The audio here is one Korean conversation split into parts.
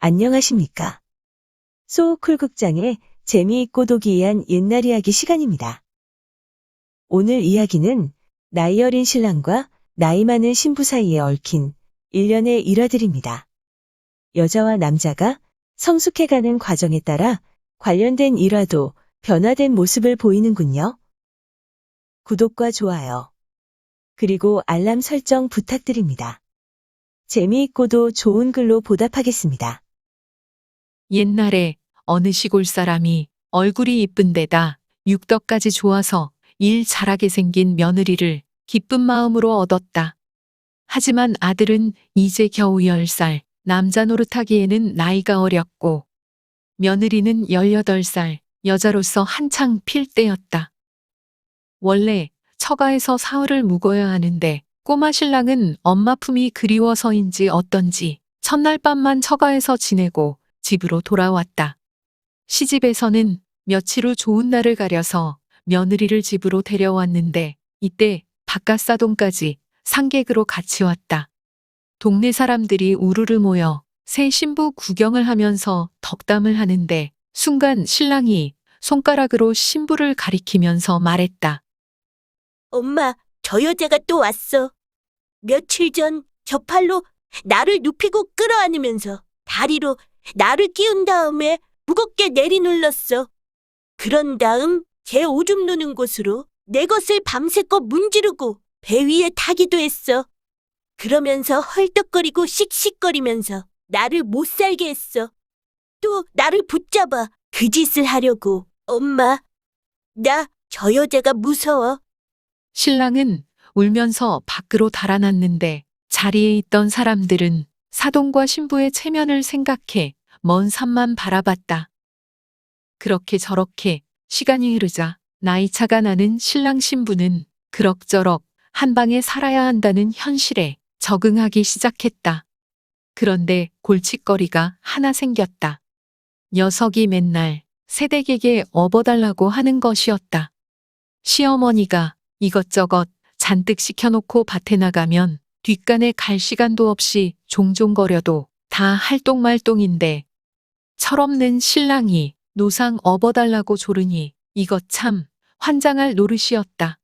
안녕하십니까. 소쿨극장의 재미있고도 기이한 옛날 이야기 시간입니다. 오늘 이야기는 나이 어린 신랑과 나이 많은 신부 사이에 얽힌 일련의 일화들입니다. 여자와 남자가 성숙해가는 과정에 따라 관련된 일화도 변화된 모습을 보이는군요. 구독과 좋아요, 그리고 알람 설정 부탁드립니다. 재미있고도 좋은 글로 보답하겠습니다. 옛날에 어느 시골 사람이 얼굴이 이쁜 데다 육덕까지 좋아서 일 잘하게 생긴 며느리를 기쁜 마음으로 얻었다. 하지만 아들은 이제 겨우 10살, 남자 노릇하기에는 나이가 어렸고 며느리는 18살, 여자로서 한창 필 때였다. 원래 처가에서 사흘을 묵어야 하는데 꼬마 신랑은 엄마 품이 그리워서인지 어떤지 첫날 밤만 처가에서 지내고 집으로 돌아왔다. 시집에서는 며칠 후 좋은 날을 가려서 며느리를 집으로 데려왔는데 이때 바깥사돈까지 상객으로 같이 왔다. 동네 사람들이 우르르 모여 새 신부 구경을 하면서 덕담을 하는데 순간 신랑이 손가락으로 신부를 가리키면서 말했다. 엄마, 저 여자가 또 왔어. 며칠 전 저 팔로 나를 눕히고 끌어안으면서 다리로 나를 끼운 다음에 무겁게 내리눌렀어. 그런 다음 제 오줌 누는 곳으로 내 것을 밤새껏 문지르고 배 위에 타기도 했어. 그러면서 헐떡거리고 씩씩거리면서 나를 못 살게 했어. 또 나를 붙잡아 그 짓을 하려고. 엄마, 나 저 여자가 무서워. 신랑은 울면서 밖으로 달아났는데 자리에 있던 사람들은 사돈과 신부의 체면을 생각해 먼 산만 바라봤다. 그렇게 저렇게 시간이 흐르자 나이차가 나는 신랑 신부는 그럭저럭 한 방에 살아야 한다는 현실에 적응하기 시작했다. 그런데 골칫거리가 하나 생겼다. 녀석이 맨날 새댁에게 업어달라고 하는 것이었다. 시어머니가 이것저것 잔뜩 시켜놓고 밭에 나가면 뒷간에 갈 시간도 없이 종종거려도 다 할똥말똥인데 철없는 신랑이 노상 업어달라고 조르니 이것 참 환장할 노릇이었다.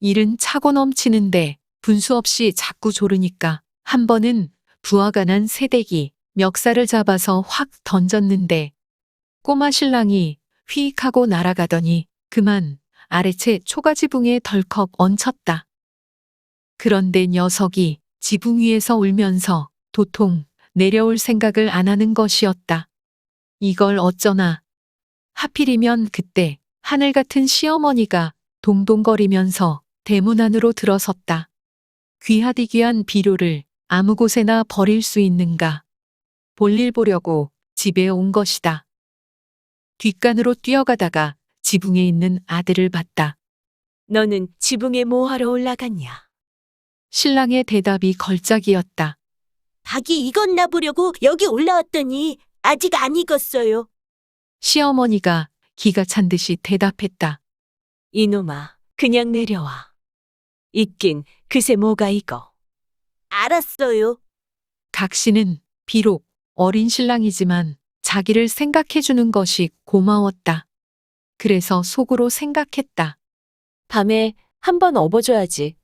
일은 차고 넘치는데 분수 없이 자꾸 조르니까 한 번은 부하가 난 새댁이 멱살을 잡아서 확 던졌는데 꼬마 신랑이 휘익 하고 날아가더니 그만 아래채 초가지붕에 덜컥 얹혔다. 그런데 녀석이 지붕 위에서 울면서 도통 내려올 생각을 안 하는 것이었다. 이걸 어쩌나. 하필이면 그때 하늘 같은 시어머니가 동동거리면서 대문 안으로 들어섰다. 귀하디귀한 비료를 아무 곳에나 버릴 수 있는가. 볼일 보려고 집에 온 것이다. 뒷간으로 뛰어가다가 지붕에 있는 아들을 봤다. 너는 지붕에 뭐하러 올라갔냐? 신랑의 대답이 걸작이었다. 박이 익었나 보려고 여기 올라왔더니 아직 안 익었어요. 시어머니가 기가 찬 듯이 대답했다. 이놈아, 그냥 내려와. 있긴 그새 뭐가 익어. 알았어요. 각 씨는 비록 어린 신랑이지만 자기를 생각해주는 것이 고마웠다. 그래서 속으로 생각했다. 밤에 한번 업어줘야지.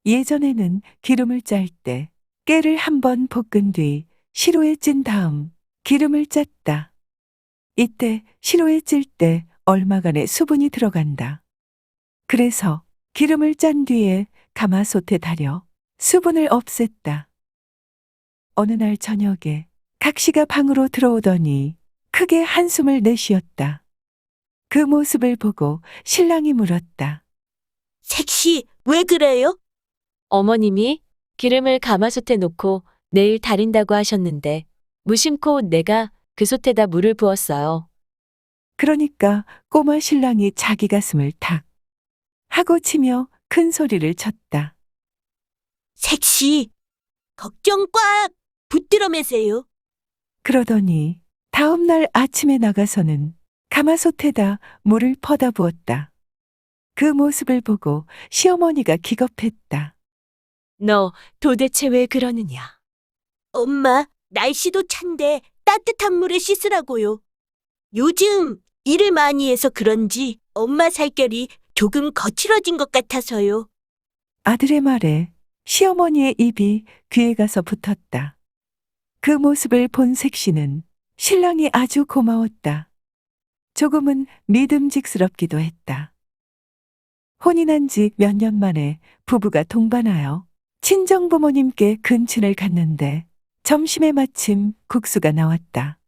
예전에는 기름을 짤 때 깨를 한번 볶은 뒤 시로에 찐 다음 기름을 짰다. 이때 시로에 찔 때 얼마간의 수분이 들어간다. 그래서 기름을 짠 뒤에 가마솥에 달여 수분을 없앴다. 어느 날 저녁에 각시가 방으로 들어오더니 크게 한숨을 내쉬었다. 그 모습을 보고 신랑이 물었다. 색시, 왜 그래요? 어머님이 기름을 가마솥에 놓고 내일 달인다고 하셨는데 무심코 내가 그 솥에다 물을 부었어요. 그러니까 꼬마 신랑이 자기 가슴을 탁 하고 치며 큰 소리를 쳤다. 색시, 걱정 꽉 붙들어 매세요. 그러더니 다음 날 아침에 나가서는 가마솥에다 물을 퍼다 부었다. 그 모습을 보고 시어머니가 기겁했다. 너 도대체 왜 그러느냐? 엄마, 날씨도 찬데 따뜻한 물에 씻으라고요. 요즘 일을 많이 해서 그런지 엄마 살결이 조금 거칠어진 것 같아서요. 아들의 말에 시어머니의 입이 귀에 가서 붙었다. 그 모습을 본 색시는 신랑이 아주 고마웠다. 조금은 믿음직스럽기도 했다. 혼인한 지 몇 년 만에 부부가 동반하여 친정부모님께 근친을 갔는데 점심에 마침 국수가 나왔다.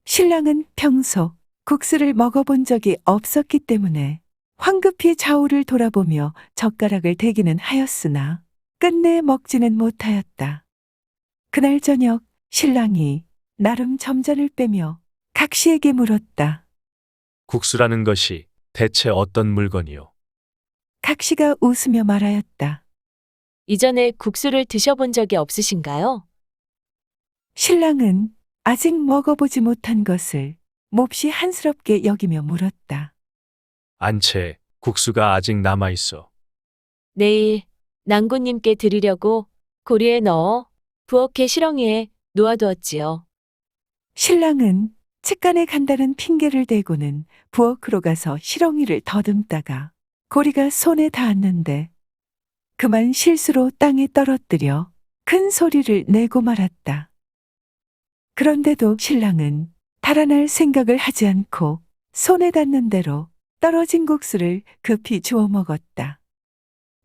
신랑은 평소 국수를 먹어본 적이 없었기 때문에 황급히 좌우를 돌아보며 젓가락을 대기는 하였으나 끝내 먹지는 못하였다. 그날 저녁 신랑이 나름 점잔을 빼며 각시에게 물었다. 국수라는 것이 대체 어떤 물건이요? 각시가 웃으며 말하였다. 이전에 국수를 드셔본 적이 없으신가요? 신랑은 아직 먹어보지 못한 것을 몹시 한스럽게 여기며 물었다. 안채 국수가 아직 남아 있어. 내일 낭군님께 드리려고 고리에 넣어 부엌에 실ong이에 놓아두었지요. 신랑은 측간에 간다는 핑계를 대고는 부엌으로 가서 실ong이를 더듬다가 고리가 손에 닿았는데 그만 실수로 땅에 떨어뜨려 큰 소리를 내고 말았다. 그런데도 신랑은 달아날 생각을 하지 않고 손에 닿는 대로 떨어진 국수를 급히 주워 먹었다.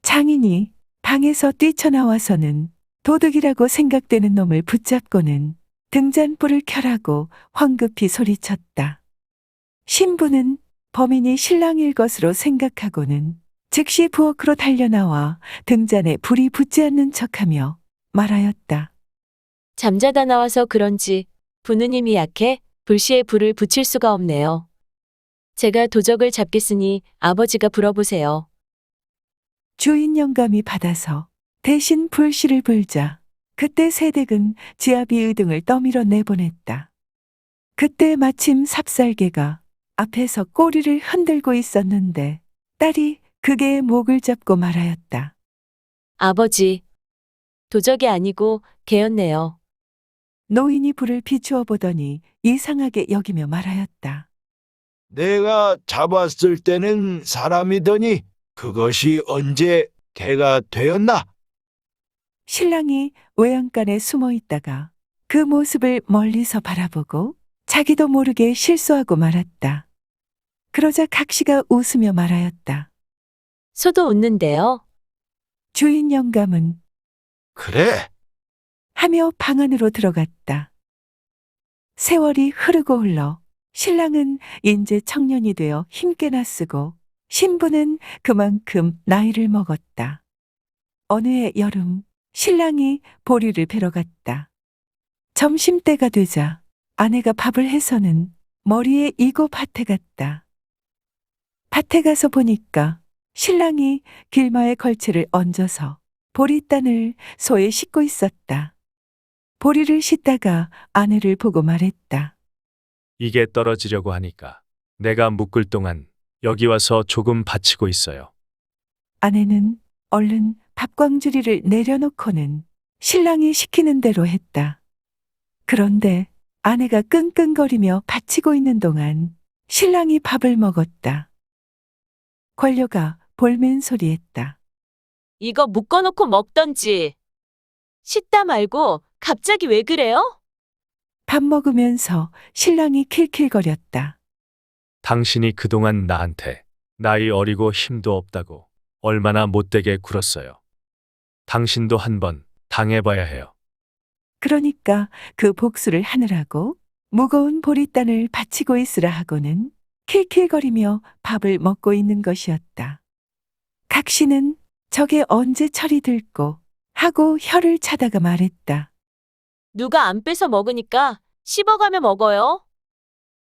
장인이 방에서 뛰쳐나와서는 도둑이라고 생각되는 놈을 붙잡고는 등잔불을 켜라고 황급히 소리쳤다. 신부는 범인이 신랑일 것으로 생각하고는 즉시 부엌으로 달려나와 등잔에 불이 붙지 않는 척하며 말하였다. 잠자다 나와서 그런지 부는 힘이 약해 불시에 불을 붙일 수가 없네요. 제가 도적을 잡겠으니 아버지가 불어보세요. 주인 영감이 받아서 대신 불씨를 불자 그때 새댁은 지아비 의등을 떠밀어 내보냈다. 그때 마침 삽살개가 앞에서 꼬리를 흔들고 있었는데 딸이 그게의 목을 잡고 말하였다. 아버지, 도적이 아니고 개였네요. 노인이 불을 비추어 보더니 이상하게 여기며 말하였다. 내가 잡았을 때는 사람이더니 그것이 언제 개가 되었나? 신랑이 외양간에 숨어 있다가 그 모습을 멀리서 바라보고 자기도 모르게 실수하고 말았다. 그러자 각시가 웃으며 말하였다. 소도 웃는데요. 주인 영감은 그래, 하며 방 안으로 들어갔다. 세월이 흐르고 흘러 신랑은 인제 청년이 되어 힘께나 쓰고 신부는 그만큼 나이를 먹었다. 어느 해 여름 신랑이 보리를 베러 갔다. 점심때가 되자 아내가 밥을 해서는 머리에 이고 밭에 갔다. 밭에 가서 보니까 신랑이 길마에 걸채를 얹어서 보리단을 소에 싣고 있었다. 보리를 싣다가 아내를 보고 말했다. 이게 떨어지려고 하니까 내가 묶을 동안 여기 와서 조금 받치고 있어요. 아내는 얼른 밥광주리를 내려놓고는 신랑이 시키는 대로 했다. 그런데 아내가 끙끙거리며 받치고 있는 동안 신랑이 밥을 먹었다. 권료가 볼멘 소리했다. 이거 묶어놓고 먹던지. 씻다 말고 갑자기 왜 그래요? 밥 먹으면서 신랑이 킬킬거렸다. 당신이 그동안 나한테 나이 어리고 힘도 없다고 얼마나 못되게 굴었어요. 당신도 한번 당해봐야 해요. 그러니까 그 복수를 하느라고 무거운 보리단을 받치고 있으라 하고는 킬킬거리며 밥을 먹고 있는 것이었다. 각시는 저게 언제 철이 들고 하고 혀를 차다가 말했다. 누가 안 뺏어 먹으니까 씹어가며 먹어요.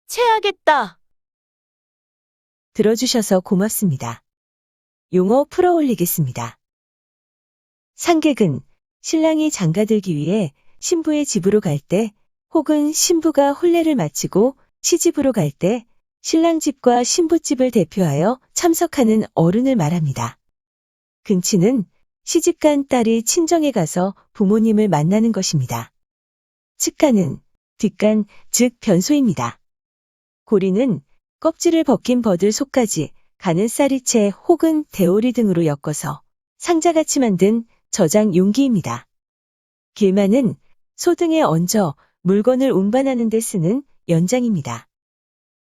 체하겠다. 들어주셔서 고맙습니다. 용어 풀어 올리겠습니다. 상객은 신랑이 장가들기 위해 신부의 집으로 갈 때 혹은 신부가 혼례를 마치고 시집으로 갈 때 신랑 집과 신부 집을 대표하여 참석하는 어른을 말합니다. 근친은 시집간 딸이 친정에 가서 부모님을 만나는 것입니다. 측간은 뒷간, 즉 변소입니다. 고리는 껍질을 벗긴 버들 속까지 가는 쌀이채 혹은 대오리 등으로 엮어서 상자같이 만든 저장 용기입니다. 길마는 소 등에 얹어 물건을 운반하는 데 쓰는 연장입니다.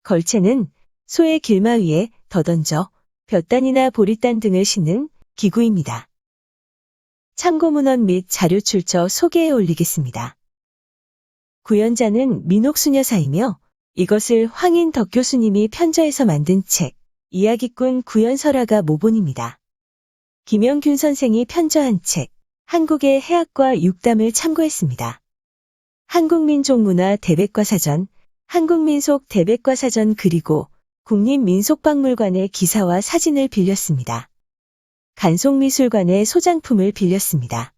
걸채는 소의 길마 위에 덧얹어 볕단이나 보리단 등을 싣는 기구입니다. 참고 문헌 및 자료 출처 소개해 올리겠습니다. 구연자는 민옥수녀사이며 이것을 황인 덕교수님이 편저해서 만든 책, 이야기꾼 구연설화가 모본입니다. 김영균 선생이 편저한 책, 한국의 해학과 육담을 참고했습니다. 한국민족문화 대백과사전, 한국민속 대백과사전 그리고 국립민속박물관의 기사와 사진을 빌렸습니다. 간송미술관의 소장품을 빌렸습니다.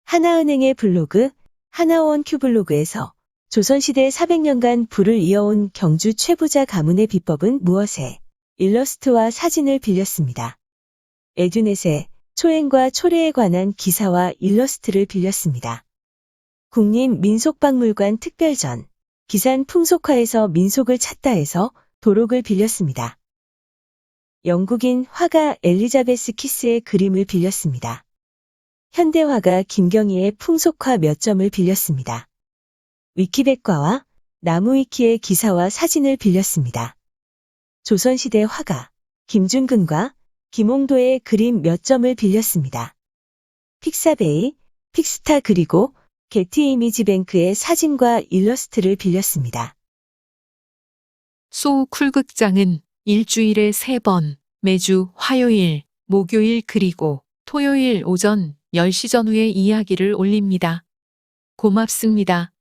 하나은행의 블로그, 하나원 큐블로그에서 조선시대 400년간 부를 이어온 경주 최부자 가문의 비법은 무엇에 일러스트와 사진을 빌렸습니다. 에듀넷의 초행과 초래에 관한 기사와 일러스트를 빌렸습니다. 국립민속박물관 특별전, 기산 풍속화에서 민속을 찾다 해서 도록을 빌렸습니다. 영국인 화가 엘리자베스 키스의 그림을 빌렸습니다. 현대화가 김경희의 풍속화 몇 점을 빌렸습니다. 위키백과와 나무위키의 기사와 사진을 빌렸습니다. 조선시대 화가 김준근과 김홍도의 그림 몇 점을 빌렸습니다. 픽사베이, 픽스타 그리고 게티 이미지뱅크의 사진과 일러스트를 빌렸습니다. 소 쿨극장은 일주일에 3번, 매주 화요일, 목요일 그리고 토요일 오전 10시 전후에 이야기를 올립니다. 고맙습니다.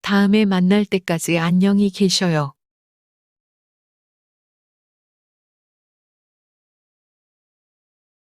다음에 만날 때까지 안녕히 계셔요.